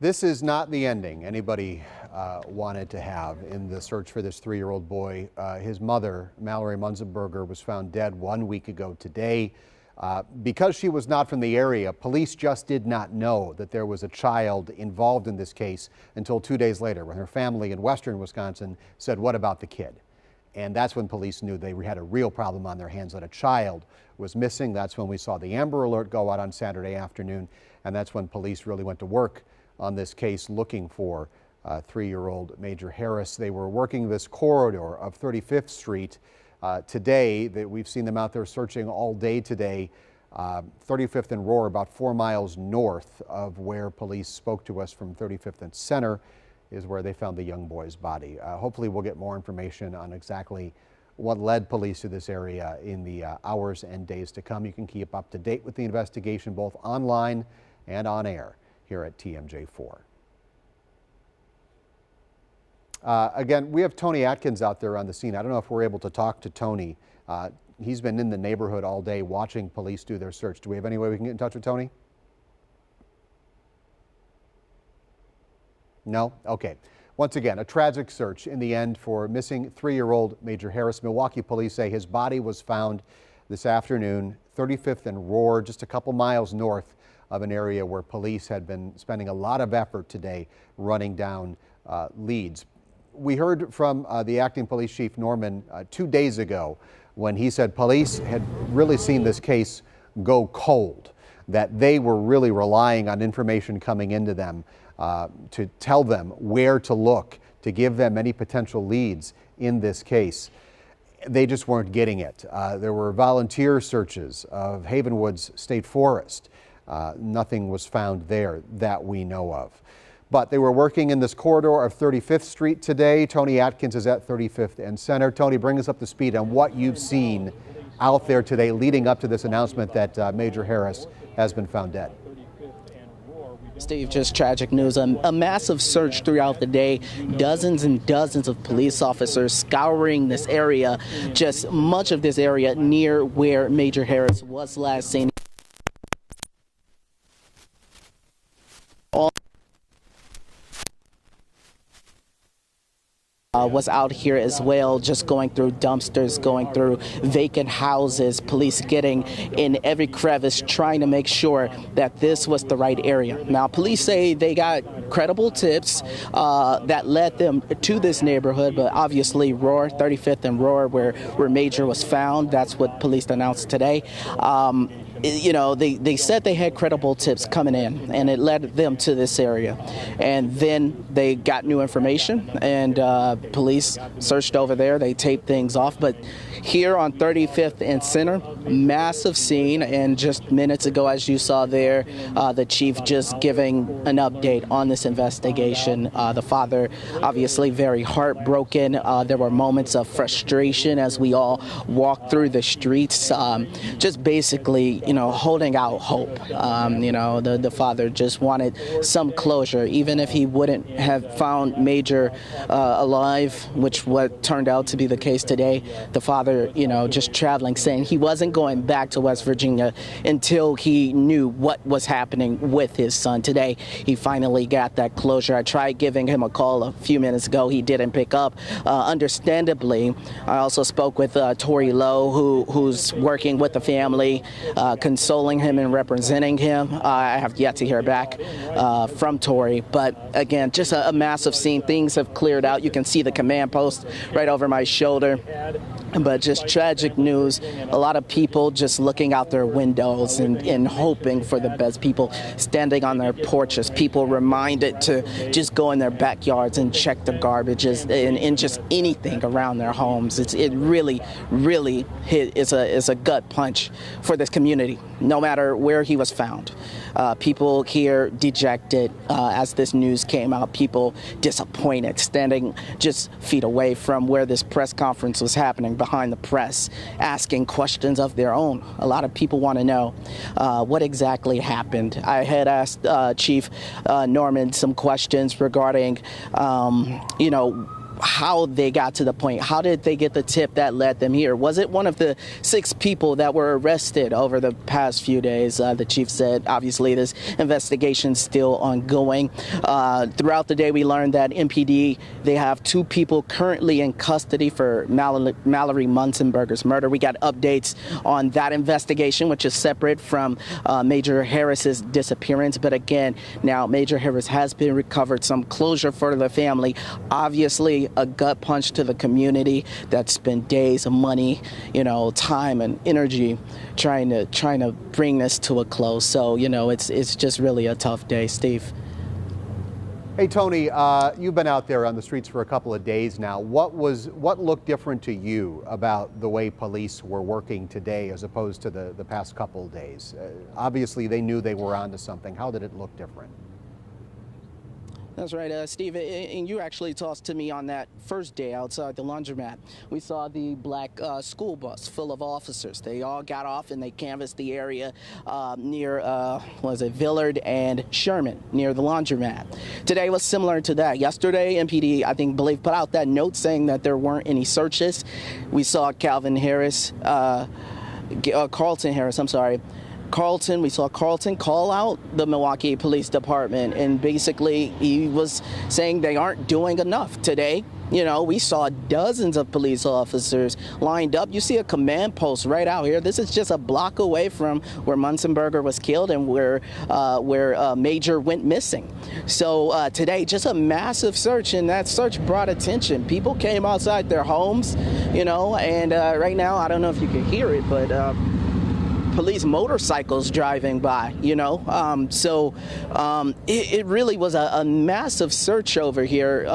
This is not the ending anybody wanted to have in the search for this 3-year-old boy. His mother, Mallory Munzenberger, was found dead 1 week ago today. Because she was not from the area, police just did not know that there was a child involved in this case until 2 days later, when her family in western Wisconsin said, "What about the kid?" And that's when police knew they had a real problem on their hands, that a child was missing. That's when we saw the Amber Alert go out on Saturday afternoon, and that's when police really went to work on this case looking for 3-year-old Major Harris. They were working this corridor of 35th Street today. We've seen them out there searching all day today. 35th and Roar, about 4 miles north of where police spoke to us from 35th and Center, is where they found the young boy's body. Hopefully we'll get more information on exactly what led police to this area in the hours and days to come. You can keep up to date with the investigation both online and on air here at TMJ4. Again, we have Tony Atkins out there on the scene. I don't know if we're able to talk to Tony. He's been in the neighborhood all day watching police do their search. Do we have any way we can get in touch with Tony? No? Okay. Once again, a tragic search in the end for missing 3-year-old Major Harris. Milwaukee police say his body was found this afternoon, 35th and Roar, just a couple miles north of an area where police had been spending a lot of effort today running down leads. We heard from the acting police chief, Norman, 2 days ago when he said police had really seen this case go cold, that they were really relying on information coming into them to tell them where to look, to give them any potential leads in this case. They just weren't getting it. There were volunteer searches of Havenwoods State Forest. Nothing was found there that we know of. But they were working in this corridor of 35th Street today. Tony Atkins is at 35th and Center. Tony, bring us up to speed on what you've seen out there today leading up to this announcement that Major Harris has been found dead. Steve, just tragic news. A massive search throughout the day. Dozens and dozens of police officers scouring this area, just much of this area near where Major Harris was last seen. Was out here as well, just going through dumpsters, going through vacant houses, police getting in every crevice, trying to make sure that this was the right area. Now, police say they got credible tips that led them to this neighborhood, but obviously Roar, 35th and Roar, where Major was found, that's what police announced today. You know, they said they had credible tips coming in, and it led them to this area. And then they got new information, and police searched over there. They taped things off. But here on 35th and Center, massive scene. And just minutes ago, as you saw there, the chief just giving an update on this investigation. The father, obviously, very heartbroken. There were moments of frustration as we all walked through the streets, just basically, you know, holding out hope. You know, the father just wanted some closure, even if he wouldn't have found Major alive, which what turned out to be the case today. The father, you know, just traveling, saying he wasn't going back to West Virginia until he knew what was happening with his son. Today, he finally got that closure. I tried giving him a call a few minutes ago. He didn't pick up. Understandably, I also spoke with Tori Lowe, who's working with the family, consoling him and representing him. I have yet to hear back from Tori, but again, just a massive scene. Things have cleared out. You can see the command post right over my shoulder, but just tragic news. A lot of people just looking out their windows and hoping for the best. People standing on their porches, people reminded to just go in their backyards and check the garbages and just anything around their homes. It really is a gut punch for this community, no matter where he was found. People here dejected as this news came out, people disappointed, standing just feet away from where this press conference was happening, behind the press, asking questions of their own. A lot of people want to know what exactly happened. I had asked Chief Norman some questions regarding, you know, how they got to the point. How did they get the tip that led them here? Was it one of the 6 people that were arrested over the past few days? The chief said, obviously, this investigation is still ongoing. Throughout the day, we learned that MPD, they have 2 people currently in custody for Mallory Munzenberger's murder. We got updates on that investigation, which is separate from Major Harris's disappearance. But again, now Major Harris has been recovered, some closure for the family. Obviously, a gut punch to the community that spent days of money, time and energy trying to bring this to a close. So, it's just really a tough day, Steve. Hey, Tony, you've been out there on the streets for a couple of days now. What looked different to you about the way police were working today as opposed to the past couple of days? Obviously, they knew they were onto something. How did it look different? That's right, Steve, and you actually talked to me on that first day outside the laundromat. We saw the black school bus full of officers. They all got off and they canvassed the area near, Villard and Sherman, near the laundromat. Today was similar to that. Yesterday, MPD, I believe, put out that note saying that there weren't any searches. We saw Carlton Harris, we saw Carlton call out the Milwaukee Police Department, and basically he was saying they aren't doing enough. Today, we saw dozens of police officers lined up. You see a command post right out here. This is just a block away from where Munsenberger was killed and where Major went missing. So today, just a massive search, and that search brought attention. People came outside their homes, and right now, I don't know if you can hear it, but police motorcycles driving by, it really was a massive search over here.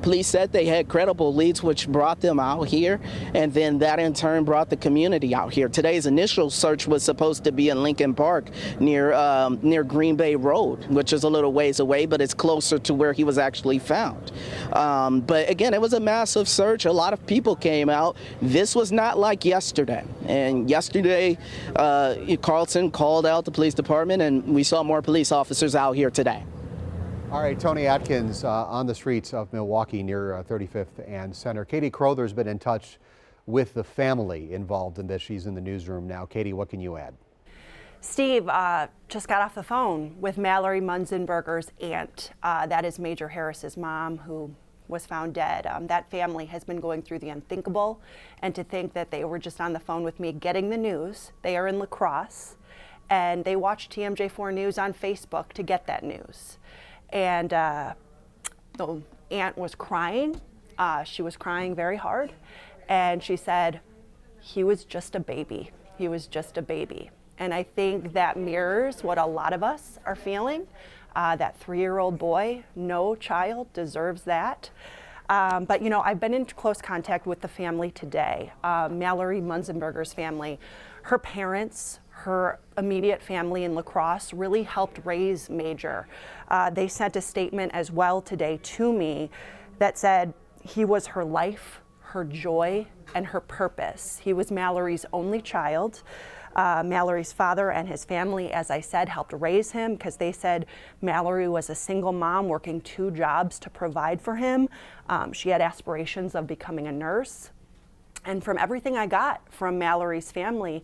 Police said they had credible leads, which brought them out here, and then that in turn brought the community out here. Today's initial search was supposed to be in Lincoln Park near Green Bay Road, which is a little ways away, but it's closer to where he was actually found. But again, it was a massive search. A lot of people came out. This was not like yesterday. And yesterday, Carlton called out the police department, and we saw more police officers out here today. All right, Tony Atkins on the streets of Milwaukee near 35th and Center. Katie Crowther's been in touch with the family involved in this. She's in the newsroom now. Katie, what can you add? Steve just got off the phone with Mallory Munzenberger's aunt. That is Major Harris's mom, who was found dead. That family has been going through the unthinkable, and to think that they were just on the phone with me getting the news. They are in La Crosse, and they watched TMJ4 News on Facebook to get that news. And the aunt was crying. She was crying very hard, and she said, he was just a baby. He was just a baby. And I think that mirrors what a lot of us are feeling. That 3-year-old boy, no child deserves that. But I've been in close contact with the family today. Mallory Munzenberger's family, her parents, her immediate family in La Crosse really helped raise Major. They sent a statement as well today to me that said he was her life, her joy, and her purpose. He was Mallory's only child. Mallory's father and his family, as I said, helped raise him because they said Mallory was a single mom working 2 jobs to provide for him. She had aspirations of becoming a nurse. And from everything I got from Mallory's family,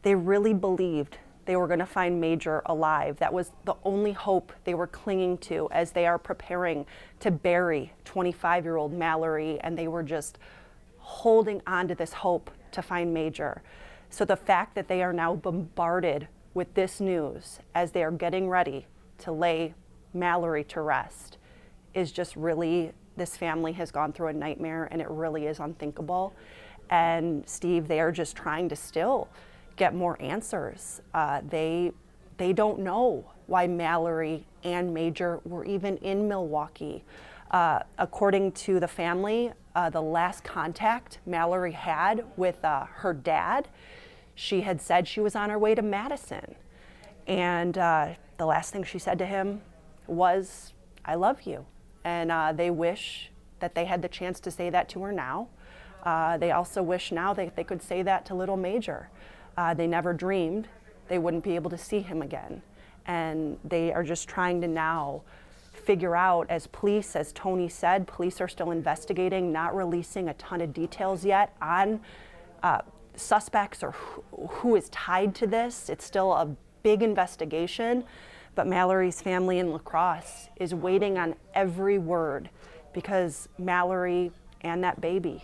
they really believed they were going to find Major alive. That was the only hope they were clinging to as they are preparing to bury 25-year-old Mallory, and they were just holding on to this hope to find Major. So the fact that they are now bombarded with this news as they are getting ready to lay Mallory to rest is just really, this family has gone through a nightmare, and it really is unthinkable. And Steve, they are just trying to still get more answers. They don't know why Mallory and Major were even in Milwaukee. According to the family, the last contact Mallory had with her dad, she had said she was on her way to Madison. And the last thing she said to him was, I love you. And they wish that they had the chance to say that to her now. They also wish now that they could say that to little Major. They never dreamed they wouldn't be able to see him again. And they are just trying to now figure out, as Tony said, police are still investigating, not releasing a ton of details yet on suspects or who is tied to this. It's still a big investigation, but Mallory's family in La Crosse is waiting on every word because Mallory and that baby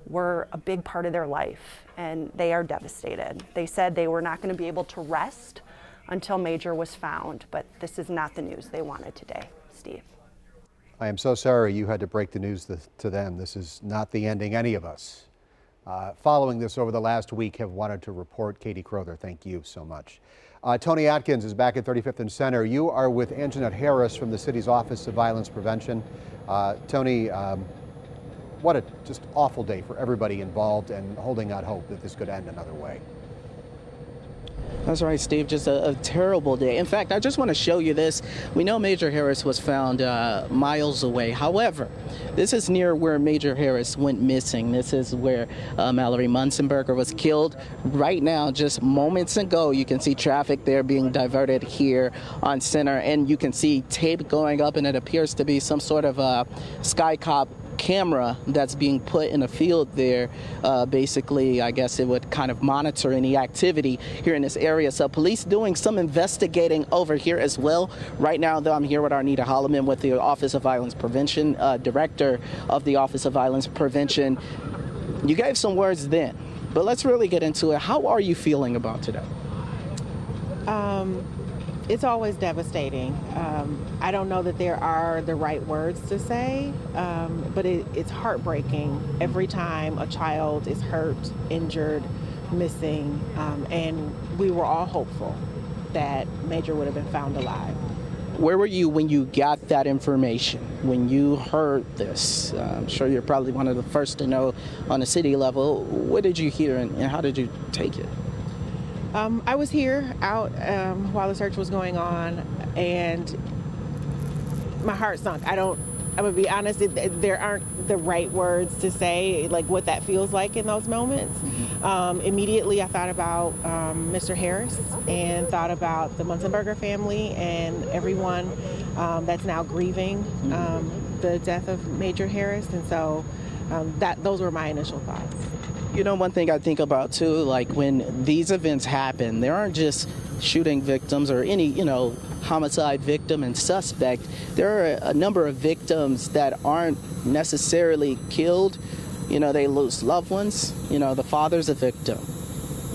were a big part of their life, and they are devastated. They said they were not going to be able to rest until Major was found, but this is not the news they wanted today. Steve. I am so sorry you had to break the news to them. This is not the ending any of us following this over the last week have wanted to report. Katie Crowther, thank you so much. Tony Atkins is back at 35th and Center. You are with Anjanette Harris from the city's Office of Violence Prevention. Tony, what a just awful day for everybody involved, and holding out hope that this could end another way. That's right, Steve. Just a terrible day. In fact, I just want to show you this. We know Major Harris was found miles away. However, this is near where Major Harris went missing. This is where Mallory Munzenberger was killed. Right now, just moments ago, you can see traffic there being diverted here on Center, and you can see tape going up, and it appears to be some sort of a Skycop camera that's being put in a field there. Basically, I guess it would kind of monitor any activity here in this area. So police doing some investigating over here as well. Right now, though, I'm here with Arnita Holloman with the Office of Violence Prevention, Director of the Office of Violence Prevention. You gave some words then, but let's really get into it. How are you feeling about today? It's always devastating. I don't know that there are the right words to say, but it's heartbreaking every time a child is hurt, injured, missing, and we were all hopeful that Major would have been found alive. Where were you when you got that information, when you heard this? I'm sure you're probably one of the first to know on a city level. What did you hear and how did you take it? I was here out while the search was going on, and my heart sunk. I'm gonna be honest, there aren't the right words to say like what that feels like in those moments. Immediately I thought about Mr. Harris and thought about the Munsenberger family and everyone that's now grieving the death of Major Harris, and so those were my initial thoughts. You know, one thing I think about too, like when these events happen, there aren't just shooting victims or any, homicide victim and suspect. There are a number of victims that aren't necessarily killed. They lose loved ones. The father's a victim.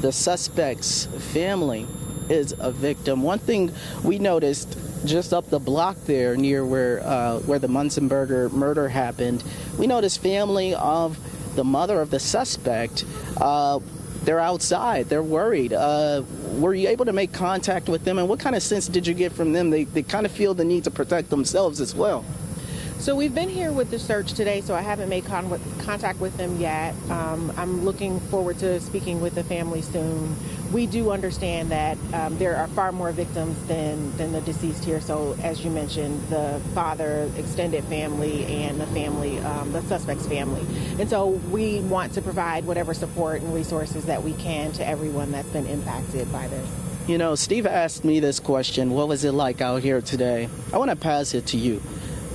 The suspect's family is a victim. One thing we noticed just up the block there near where the Munsenberger murder happened, we noticed family of the mother of the suspect, they're outside, they're worried. Were you able to make contact with them, and what kind of sense did you get from them? They kind of feel the need to protect themselves as well. So we've been here with the search today, so I haven't made contact with them yet. I'm looking forward to speaking with the family soon. We do understand that there are far more victims than the deceased here. So as you mentioned, the father, extended family, and the family, the suspect's family. And so we want to provide whatever support and resources that we can to everyone that's been impacted by this. Steve asked me this question, what was it like out here today? I want to pass it to you.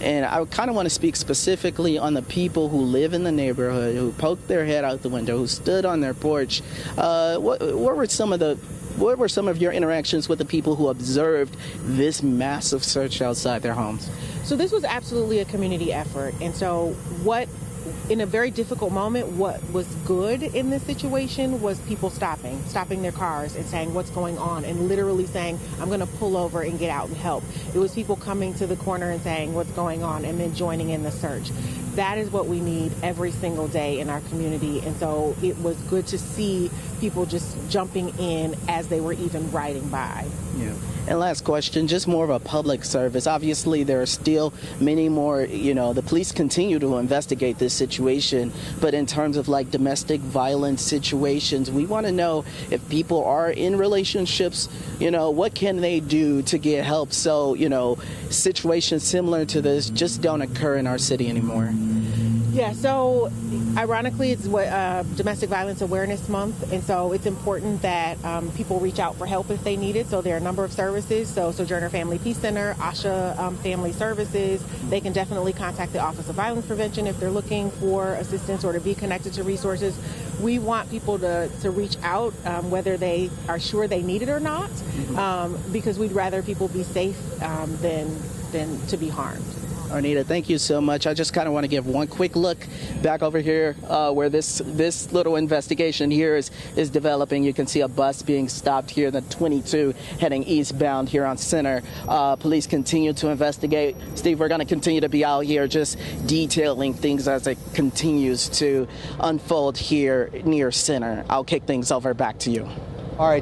And I kind of want to speak specifically on the people who live in the neighborhood, who poked their head out the window, who stood on their porch. What were some of your interactions with the people who observed this massive search outside their homes? So this was absolutely a community effort. And so in a very difficult moment, what was good in this situation was people stopping their cars and saying, what's going on? And literally saying, I'm going to pull over and get out and help. It was people coming to the corner and saying, what's going on? And then joining in the search. That is what we need every single day in our community. And so it was good to see people just jumping in as they were even riding by. Yeah. And last question, just more of a public service. Obviously, there are still many more, the police continue to investigate this situation. But in terms of like domestic violence situations, we want to know if people are in relationships, what can they do to get help so, situations similar to this just don't occur in our city anymore. Yeah, so ironically, it's Domestic Violence Awareness Month, and so it's important that people reach out for help if they need it. So there are a number of services. So Sojourner Family Peace Center, ASHA Family Services. They can definitely contact the Office of Violence Prevention if they're looking for assistance or to be connected to resources. We want people to reach out, whether they are sure they need it or not, because we'd rather people be safe than to be harmed. Arnita, thank you so much. I just kind of want to give one quick look back over here where this little investigation here is developing. You can see a bus being stopped here, the 22 heading eastbound here on Center. Police continue to investigate. Steve, we're going to continue to be out here just detailing things as it continues to unfold here near Center. I'll kick things over back to you. All right.